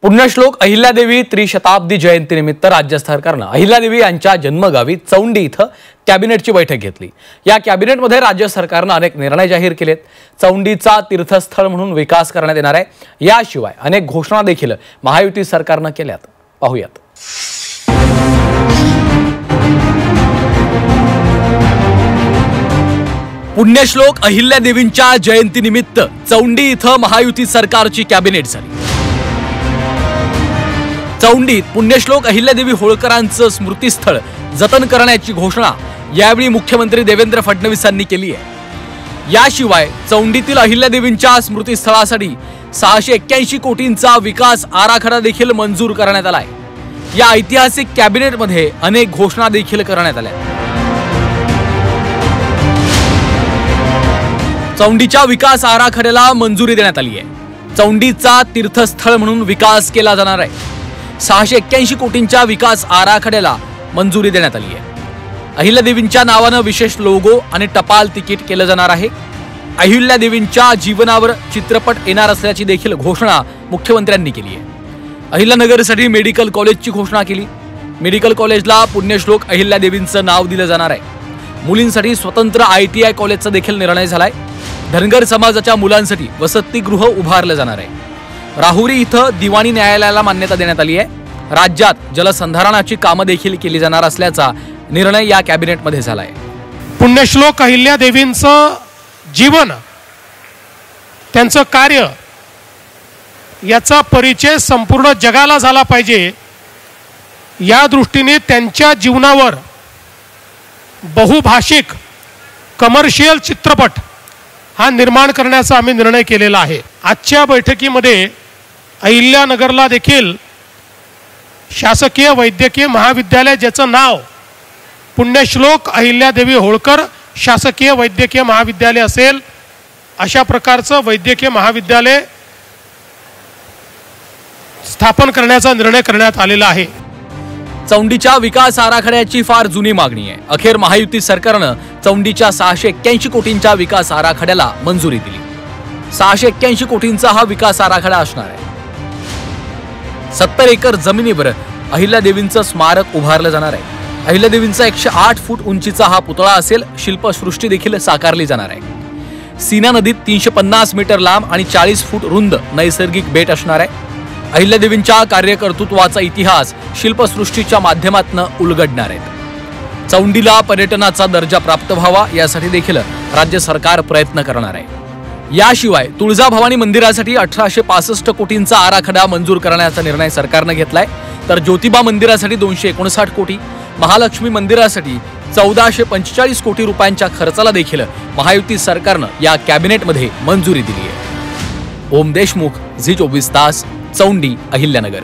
पुण्यश्लोक अहिल्यादेवी त्रिशताब्दी जयंतीनिमित्त राज्य सरकारने अहिल्यादेवी यांच्या जन्मगावी चौंडी इथं कॅबिनेटची बैठक घेतली। या कॅबिनेटमध्ये राज्य सरकारने अनेक निर्णय जाहीर केलेत। चौंडीचा तीर्थस्थळ म्हणून विकास करण्यात येणार आहे। याशिवाय अनेक घोषणा देखील महायुती सरकारने केल्यात। पाहूयात। पुण्यश्लोक अहिल्यादेवींच्या जयंतीनिमित्त चौंडी इथं महायुती सरकारची कॅबिनेट झाली। चौंडीत पुण्यश्लोक अहिल्यादेवी होळकरांचं स्मृतिस्थळ जतन करण्याची घोषणा यावेळी मुख्यमंत्री देवेंद्र फडणवीसांनी केली आहे। याशिवाय चौंडीतील अहिल्यादेवींच्या स्मृतिस्थळासाठी 681 कोटींचा विकास आराखडा देखील मंजूर करण्यात आला आहे। या ऐतिहासिक कॅबिनेटमध्ये अनेक घोषणा देखील करण्यात आल्या। चौंडीच्या विकास आराखड्याला मंजुरी देण्यात आली आहे। चौंडीचा तीर्थस्थळ म्हणून विकास केला जाणार आहे। 681 कोटींच्या विकास आराखड्याला मंजुरी देण्यात आली आहे। अहिल्यादेवींच्या नावाने विशेष लोगो आणि टपाल तिकीट केलं जाणार आहे। अहिल्यादेवींच्या जीवनावर चित्रपट येणार असल्याची देखील घोषणा मुख्यमंत्र्यांनी केली आहे। अहिल्यानगरसाठी मेडिकल कॉलेजची घोषणा केली। मेडिकल कॉलेजला पुण्यश्लोक अहिल्यादेवींचं नाव दिलं जाणार आहे। मुलींसाठी स्वतंत्र ITI कॉलेजचा देखील निर्णय झालाय। धनगर समाजाच्या मुलांसाठी वसतिगृह उभारलं जाणार आहे। राहुरी इथं दिवाणी न्यायालयाला मान्यता देण्यात आली आहे। राज्यात जलसंधारणाची कामं देखील केली जाणार असल्याचा निर्णय या कॅबिनेटमध्ये झाला आहे। पुण्यश्लोक अहिल्यादेवींचं जीवन, त्यांचं कार्य याचा परिचय संपूर्ण जगाला झाला पाहिजे, या दृष्टीने त्यांच्या जीवनावर बहुभाषिक कमर्शियल चित्रपट हा निर्माण करण्याचा आम्ही निर्णय केलेला आहे। आजच्या बैठकीमध्ये अहिल्यानगरला देखील शासकीय वैद्यकीय महाविद्यालय, ज्याचं नाव पुण्यश्लोक अहिल्यादेवी होळकर शासकीय वैद्यकीय महाविद्यालय असेल, अशा प्रकारचं वैद्यकीय महाविद्यालय स्थापन करण्याचा निर्णय करण्यात आलेला आहे। चौंडीच्या विकास आराखड्याची फार जुनी मागणी आहे। अखेर महायुती सरकारनं चौंडीच्या 681 कोटींच्या विकास आराखड्याला मंजुरी दिली। 681 कोटींचा हा विकास आराखडा असणार आहे। 70 एकर जमिनीवर अहिल्यादेवींचं स्मारक उभारलं जाणार आहे। अहिल्यादेवींचा 108 फूट उंचीचा हा पुतळा असेल। शिल्पसृष्टी देखील साकारली जाणार आहे। सीना नदीत 350 मीटर लांब आणि 40 फूट रुंद नैसर्गिक बेट असणार आहे। अहिल्यादेवींच्या कार्यकर्तृत्वाचा इतिहास शिल्पसृष्टीच्या माध्यमातून उलगडणार आहे। चौंडीला पर्यटनाचा दर्जा प्राप्त व्हावा यासाठी देखील राज्य सरकार प्रयत्न करणार आहे। याशिवाय तुळजाभवानी मंदिरासाठी 1865 कोटींचा आराखडा मंजूर करण्याचा निर्णय सरकारने घेतलाय। तर ज्योतिबा मंदिरासाठी 259 कोटी, महालक्ष्मी मंदिरासाठी 1445 कोटी रुपयांच्या खर्चाला देखील महायुती सरकारने या कॅबिनेटमध्ये मंजुरी दिली आहे। ओम देशमुख, झी 24 तास, चौंडी, अहिल्यानगर।